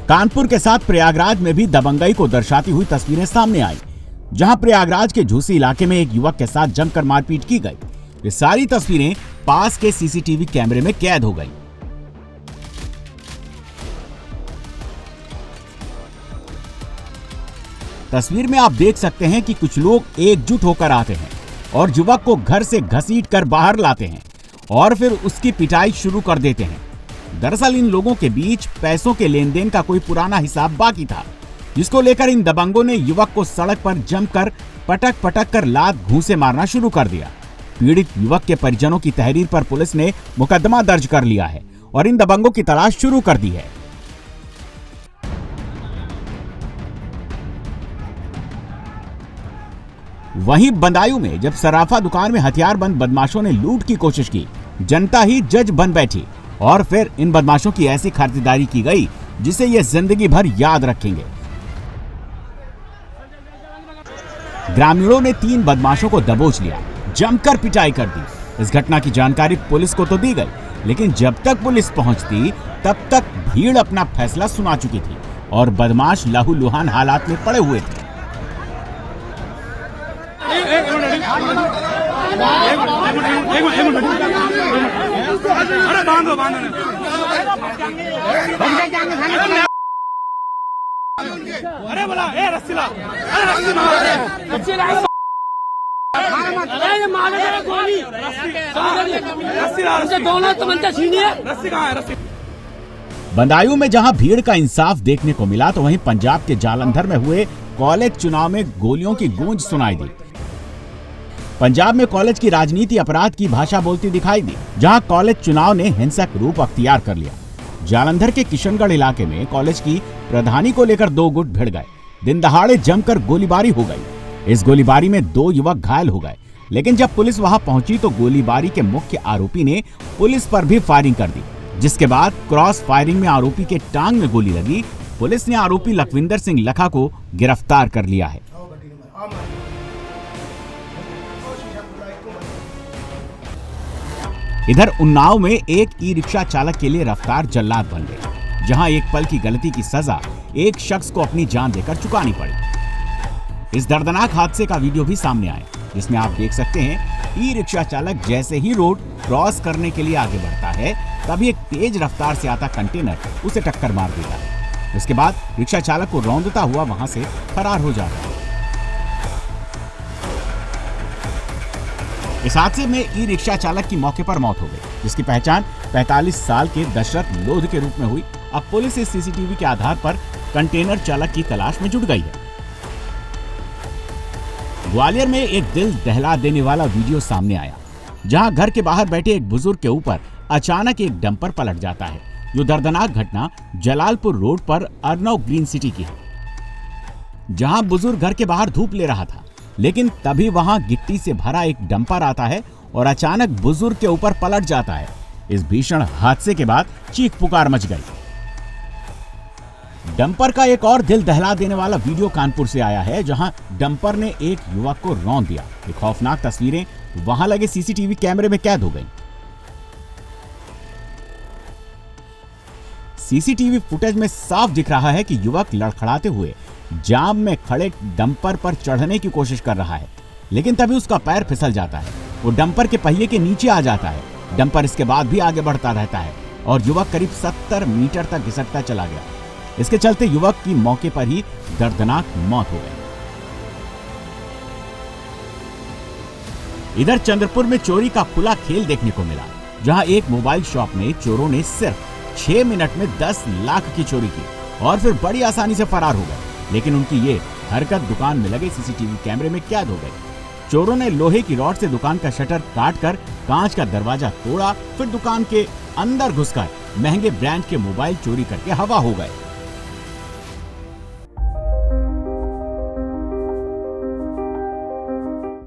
कानपुर के साथ प्रयागराज में भी दबंगई को दर्शाती हुई तस्वीरें सामने आई, जहां प्रयागराज के झूसी इलाके में एक युवक के साथ जमकर मारपीट की गई। ये सारी तस्वीरें पास के सीसीटीवी कैमरे में कैद हो गई। तस्वीर में आप देख सकते हैं कि कुछ लोग एकजुट होकर आते हैं और युवक को घर से घसीट कर बाहर लाते हैं और फिर उसकी पिटाई शुरू कर देते हैं। दरअसल इन लोगों के बीच पैसों के लेन देन का कोई पुराना हिसाब बाकी था, जिसको लेकर इन दबंगों ने युवक को सड़क पर जमकर पटक पटक कर लात घूंसे मारना शुरू कर दिया। पीड़ित युवक के परिजनों की तहरीर पर पुलिस ने मुकदमा दर्ज कर लिया है और इन दबंगों की तलाश शुरू कर दी है। वहीं बदायूं में जब सराफा दुकान में हथियारबंद बदमाशों ने लूट की कोशिश की, जनता ही जज बन बैठी और फिर इन बदमाशों की ऐसी खातिरदारी की गई जिसे ये जिंदगी भर याद रखेंगे। ग्रामीणों ने 3 बदमाशों को दबोच लिया, जमकर पिटाई कर दी। इस घटना की जानकारी पुलिस को तो दी गई, लेकिन जब तक पुलिस पहुंचती तब तक भीड़ अपना फैसला सुना चुकी थी और बदमाश लहूलुहान हालात में पड़े हुए थे। अरे बोला ए रस्सी ला, अरे रस्सी मार, रस्सी ला, अरे मारे मेरे गोली, रस्सी ला, रस्सी दोनों तमंचा छीनिए, रस्सी कहाँ है रस्सी। बदायूं में जहां भीड़ का इंसाफ देखने को मिला, तो वहीं पंजाब के जालंधर में हुए कॉलेज चुनाव में गोलियों की गूंज सुनाई दी। पंजाब में कॉलेज की राजनीति अपराध की भाषा बोलती दिखाई दी, जहां कॉलेज चुनाव ने हिंसक रूप अख्तियार कर लिया। जालंधर के किशनगढ़ इलाके में कॉलेज की प्रधानी को लेकर 2 गुट भिड़ गए। दिन दहाड़े जमकर गोलीबारी हो गई। इस गोलीबारी में 2 युवक घायल हो गए, लेकिन जब पुलिस वहां पहुंची तो गोलीबारी के मुख्य आरोपी ने पुलिस पर भी फायरिंग कर दी, जिसके बाद क्रॉस फायरिंग में आरोपी के टांग में गोली लगी। पुलिस ने आरोपी लखविंदर सिंह लखा को गिरफ्तार कर लिया है। इधर उन्नाव में एक ई रिक्शा चालक के लिए रफ्तार जल्लाद बन गई, जहां एक पल की गलती की सजा एक शख्स को अपनी जान देकर चुकानी पड़ी। इस दर्दनाक हादसे का वीडियो भी सामने आया, जिसमें आप देख सकते हैं ई रिक्शा चालक जैसे ही रोड क्रॉस करने के लिए आगे बढ़ता है, तभी एक तेज रफ्तार से आता कंटेनर उसे टक्कर मार देता है। इसके बाद रिक्शा चालक को रौंदता हुआ वहां से फरार हो जाता है। इस हादसे में ई रिक्शा चालक की मौके पर मौत हो गई, जिसकी पहचान 45 साल के दशरथ लोध के रूप में हुई। अब पुलिस इस सीसीटीवी के आधार पर कंटेनर चालक की तलाश में जुट गई है। ग्वालियर में एक दिल दहला देने वाला वीडियो सामने आया, जहां घर के बाहर बैठे एक बुजुर्ग के ऊपर अचानक एक डंपर पलट जाता है। जो दर्दनाक घटना जलालपुर रोड पर अर्नव ग्रीन सिटी की है, जहां बुजुर्ग घर के बाहर धूप ले रहा था, लेकिन तभी वहां गिट्टी से भरा एक डंपर आता है और अचानक बुजुर्ग के ऊपर पलट जाता है। इस भीषण हादसे के बाद चीख पुकार मच गई। डंपर का एक और दिल दहला देने वाला वीडियो कानपुर से आया है, जहां डंपर ने एक युवक को रौंद दिया। ये खौफनाक तस्वीरें वहां लगे सीसीटीवी कैमरे में कैद हो गई। सीसीटीवी फुटेज में साफ दिख रहा है कि युवक लड़खड़ाते हुए जाम में खड़े डंपर पर चढ़ने की कोशिश कर रहा है, लेकिन तभी उसका पैर फिसल जाता है। वो डंपर के पहिए के नीचे आ जाता है। डंपर इसके बाद भी आगे बढ़ता रहता है और युवक करीब 70 मीटर तक घिसटता चला गया। इसके चलते युवक की मौके पर ही दर्दनाक मौत हो गई। इधर चंद्रपुर में चोरी का खुला खेल देखने को मिला, जहां एक मोबाइल शॉप में चोरों ने सिर्फ 6 मिनट में 10 लाख की चोरी की और फिर बड़ी आसानी से फरार हो गए। लेकिन उनकी ये हरकत दुकान में लगे सीसीटीवी कैमरे में कैद हो गई। चोरों ने लोहे की रॉड से दुकान का शटर काटकर कांच का दरवाजा तोड़ा, फिर दुकान के अंदर घुसकर महंगे ब्रांड के मोबाइल चोरी करके हवा हो गए।